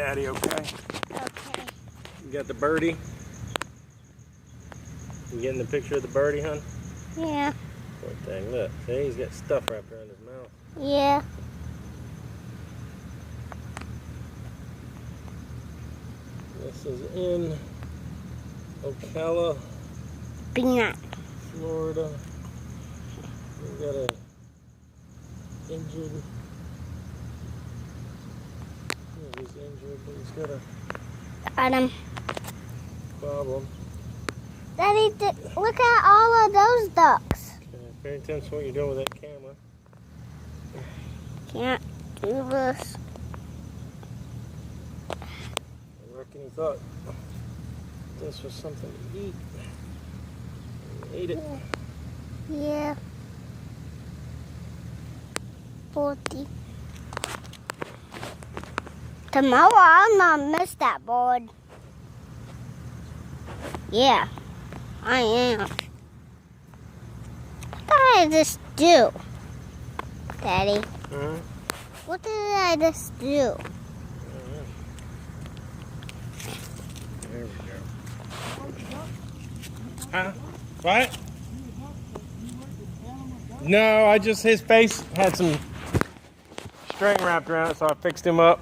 Daddy, okay? Okay. You got the birdie? You getting the picture of the birdie, hon? Yeah. Poor thing, look. See, he's got stuff wrapped around his mouth. Yeah. This is in Ocala, Peanut. Florida. We got a injured. Yeah, he's injured, but he's got a Adam. problem. Daddy, look at all of those ducks. Okay, pay attention to what you're doing with that camera. Can't do this. I reckon he thought this was something to eat. He ate it. Yeah. 40. Tomorrow I'm gonna miss that board. Yeah, I am. What did I just do, Daddy? Uh-huh. What did I just do? There we go. Huh? What? No, his face had some string wrapped around it, so I fixed him up.